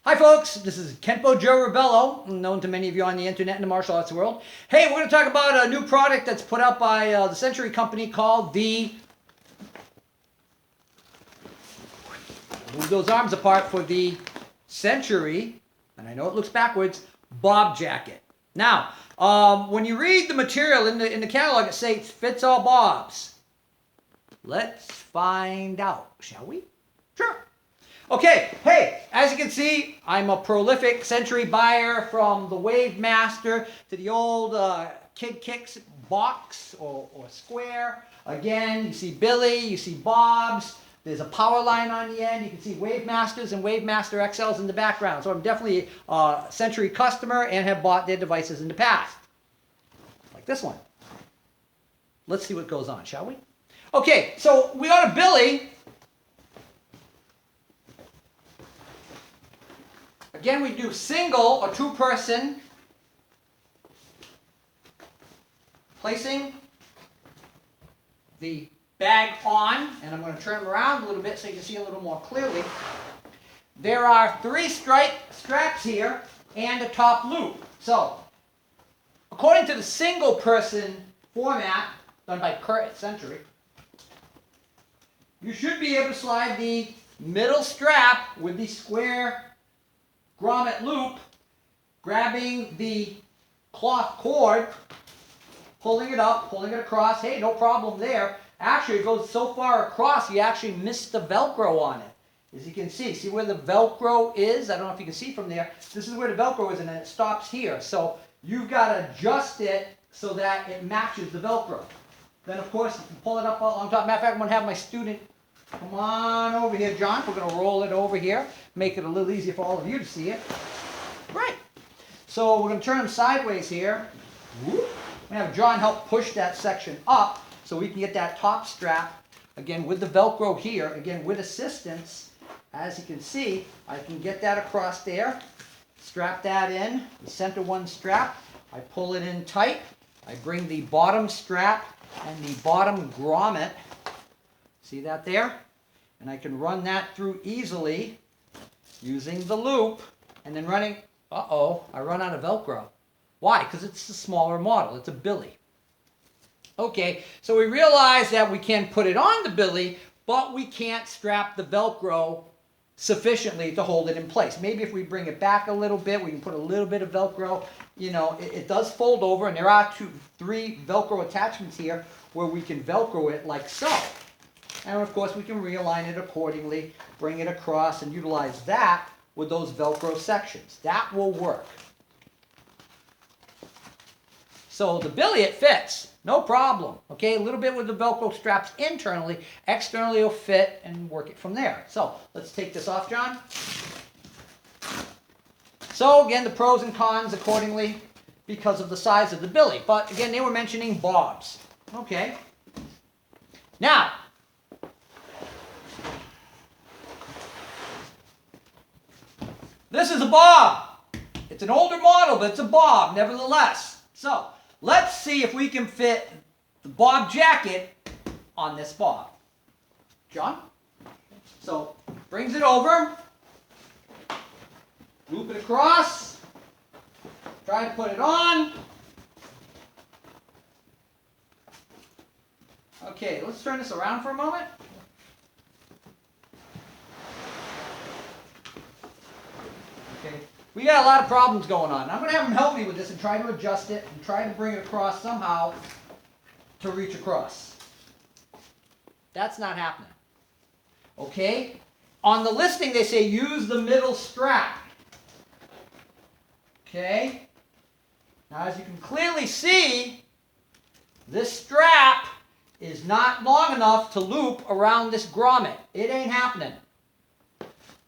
Hi folks, this is Kenpo Joe Rebelo, known to many of you on the internet in the martial arts world. Hey, we're going to talk about a new product that's put out by the Century Company called the... Move those arms apart for the Century, and I know it looks backwards, Bob Jacket. Now, when you read the material in the catalog, it says fits all bobs. Let's find out, shall we? Sure. Okay, hey, as you can see, I'm a prolific Century buyer from the Wave Master to the old Kid Kicks box or square. Again, you see Billy, you see Bob's. There's a power line on the end. You can see Wave Masters and Wave Master XLs in the background. So I'm definitely a Century customer and have bought their devices in the past. Like this one. Let's see what goes on, shall we? Okay, so we got a Billy. Again, we do single or two-person, placing the bag on, and I'm going to turn them around a little bit so you can see a little more clearly. There are 3 straps here and a top loop. So, according to the single-person format done by Kurt at Century, you should be able to slide the middle strap with the square grommet loop, grabbing the cloth cord, pulling it up, pulling it across. Hey, no problem there. Actually, it goes so far across, you actually miss the Velcro on it. As you can see where the Velcro is? I don't know if you can see from there. This is where the Velcro is, and then it stops here. So you've got to adjust it so that it matches the Velcro. Then, of course, you can pull it up on top. Matter of fact, I'm going to have my student come on over here, John. We're going to roll it over here. Make it a little easier for all of you to see it. Right. So we're going to turn them sideways here. Whoop. We're going to have John help push that section up so we can get that top strap, again, with the Velcro here, again, with assistance. As you can see, I can get that across there, strap that in, the center one strap. I pull it in tight. I bring the bottom strap and the bottom grommet. See that there? And I can run that through easily using the loop and then running, I run out of Velcro. Why? Because it's a smaller model. It's a Billy. Okay, so we realize that we can put it on the Billy, but we can't strap the Velcro sufficiently to hold it in place. Maybe if we bring it back a little bit, we can put a little bit of Velcro. You know, it does fold over, and there are 3 Velcro attachments here where we can Velcro it like so. And of course, we can realign it accordingly, bring it across, and utilize that with those Velcro sections. That will work. So the Billy, it fits. No problem. Okay, a little bit with the Velcro straps internally. Externally, it'll fit and work it from there. So let's take this off, John. So again, the pros and cons accordingly because of the size of the Billy. But again, they were mentioning Bob's. Okay. Now, this is a Bob. It's an older model, but it's a Bob nevertheless. So let's see if we can fit the Bob Jacket on this Bob. John? So brings it over, loop it across, try to put it on. Okay, let's turn this around for a moment. Okay. We got a lot of problems going on. I'm going to have him help me with this and try to adjust it and try to bring it across somehow to reach across. That's not happening. Okay? On the listing, they say use the middle strap. Okay? Now, as you can clearly see, this strap is not long enough to loop around this grommet. It ain't happening.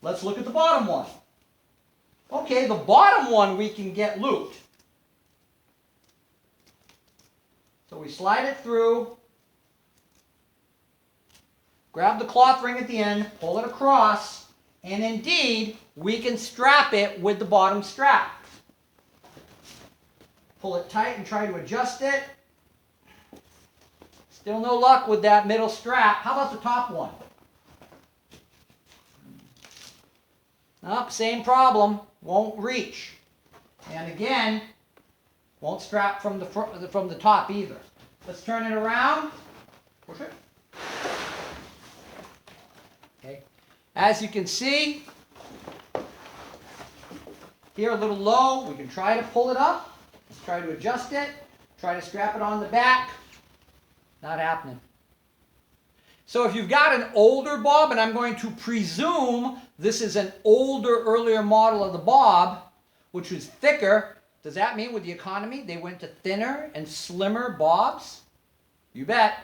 Let's look at the bottom one. Okay, the bottom one we can get looped. So we slide it through, grab the cloth ring at the end, pull it across, and indeed, we can strap it with the bottom strap. Pull it tight and try to adjust it. Still no luck with that middle strap. How about the top one? Nope, same problem. Won't reach. And again, won't strap from the top either. Let's turn it around. Push it. Okay. As you can see, here a little low. We can try to pull it up. Let's try to adjust it. Try to strap it on the back. Not happening. So if you've got an older bob, and I'm going to presume this is an older, earlier model of the bob, which was thicker, does that mean with the economy they went to thinner and slimmer bobs? You bet.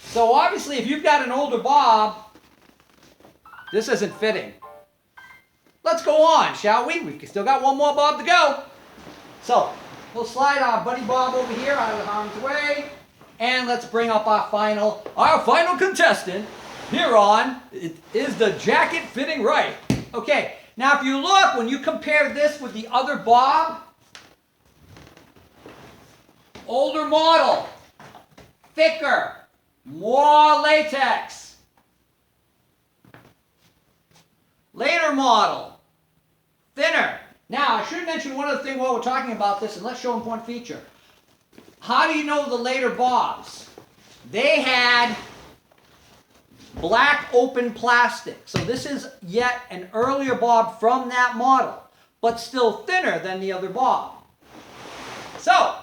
So obviously if you've got an older bob, this isn't fitting. Let's go on, shall we? We've still got one more bob to go. So we'll slide our buddy bob over here out of harm's way. And let's bring up our final contestant here on, it is the jacket fitting right. Okay, now if you look, when you compare this with the other bob, older model, thicker, more latex. Later model, thinner. Now, I should mention one other thing while we're talking about this, and let's show an important feature. How do you know the later bobs? They had black open plastic. So this is yet an earlier bob from that model, but still thinner than the other bob. So,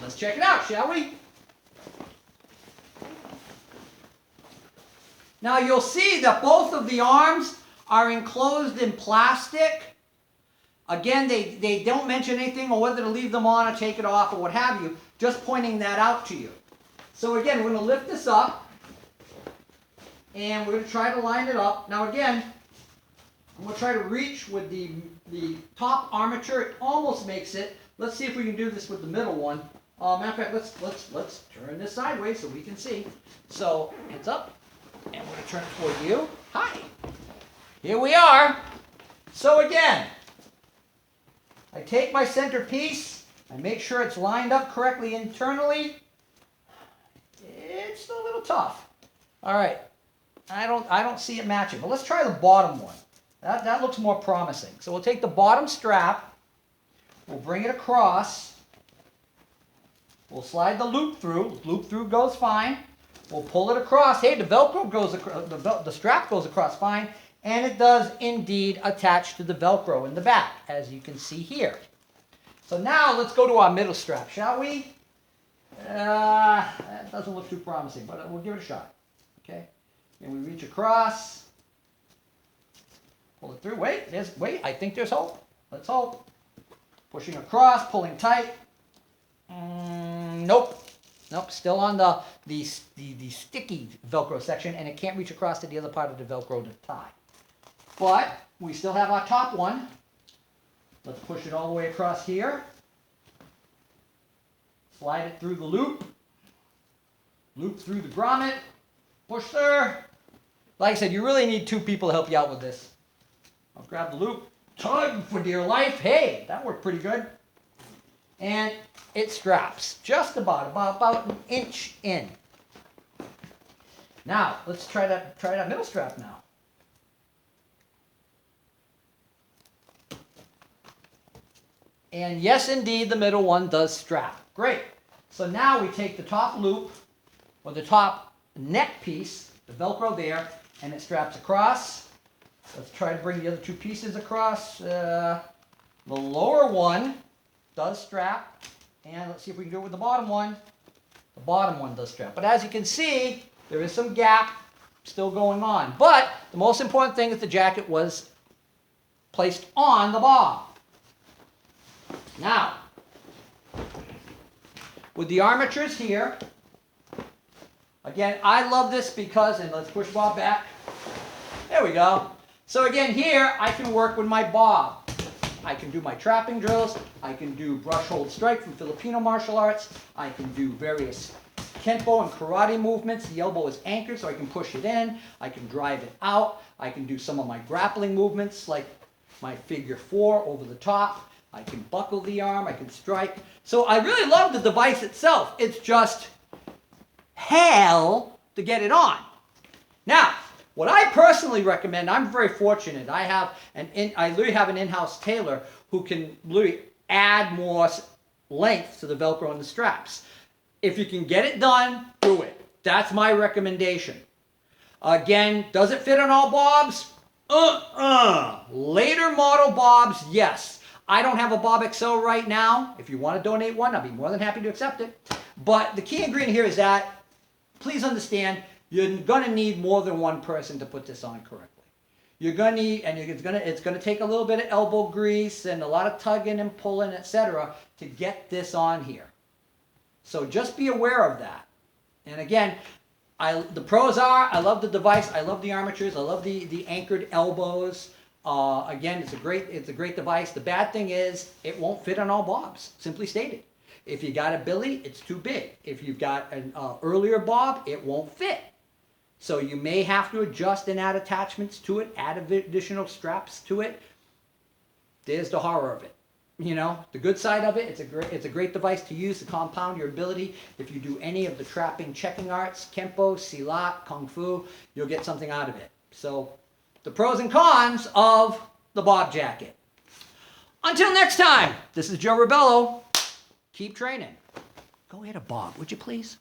let's check it out, shall we? Now you'll see that both of the arms are enclosed in plastic. Again, they don't mention anything on whether to leave them on or take it off or what have you, just pointing that out to you. So again, we're going to lift this up, and we're going to try to line it up. Now again, I'm going to try to reach with the top armature. It almost makes it. Let's see if we can do this with the middle one. Matter of fact, let's turn this sideways so we can see. So, hands up, and we're going to turn it toward you. Hi. Here we are. So again, I take my center piece, I make sure it's lined up correctly internally. It's a little tough. All right, I don't see it matching, but let's try the bottom one. That looks more promising. So we'll take the bottom strap, we'll bring it across, we'll slide the loop through. Loop through goes fine. We'll pull it across. Hey, the Velcro goes across, the strap goes across fine. And it does indeed attach to the Velcro in the back, as you can see here. So now let's go to our middle strap, shall we? That doesn't look too promising, but we'll give it a shot. Okay, and we reach across, pull it through. Wait, I think there's hope. Let's hope. Pushing across, pulling tight. Nope, still on the sticky Velcro section, and it can't reach across to the other part of the Velcro to tie. But we still have our top one. Let's push it all the way across here. Slide it through the loop. Loop through the grommet. Push there. Like I said, you really need two people to help you out with this. I'll grab the loop. Tug for dear life. Hey, that worked pretty good. And it straps just about an inch in. Now, let's try that middle strap now. And yes, indeed, the middle one does strap. Great. So now we take the top loop, or the top neck piece, the Velcro there, and it straps across. Let's try to bring the other two pieces across. The lower one does strap. And let's see if we can do it with the bottom one. The bottom one does strap. But as you can see, there is some gap still going on. But the most important thing is the jacket was placed on the bob. Now, with the armatures here, again, I love this because, and let's push bob back. There we go. So again, here I can work with my bob. I can do my trapping drills. I can do brush, hold, strike from Filipino martial arts. I can do various Kenpo and karate movements. The elbow is anchored so I can push it in. I can drive it out. I can do some of my grappling movements like my figure 4 over the top. I can buckle the arm, I can strike. So I really love the device itself. It's just hell to get it on. Now, What I personally recommend, I'm very fortunate. I literally have an in-house tailor who can literally add more length to the Velcro and the straps. If you can get it done, do it. That's my recommendation. Again, does it fit on all bobs? Later model bobs, yes. I don't have a Bob XL right now. If you want to donate one, I'll be more than happy to accept it. But the key ingredient here is that, please understand, you're going to need more than one person to put this on correctly. You're going to need, and it's going to take a little bit of elbow grease and a lot of tugging and pulling, etc., to get this on here. So just be aware of that. And again, the pros are, I love the device, I love the armatures, I love the anchored elbows. Again, it's a great device. The bad thing is it won't fit on all bobs, simply stated. If you got a Billy, it's too big. If you've got an earlier bob, it won't fit. So you may have to adjust and add attachments to it, add additional straps to it. There's the horror of it. You know, the good side of it, it's a great device to use to compound your ability. If you do any of the trapping checking arts, Kenpo, Silat, Kung Fu, you'll get something out of it. So, the pros and cons of the Bob jacket. Until next time, this is Joe Rebelo. Keep training. Go hit a Bob, would you please?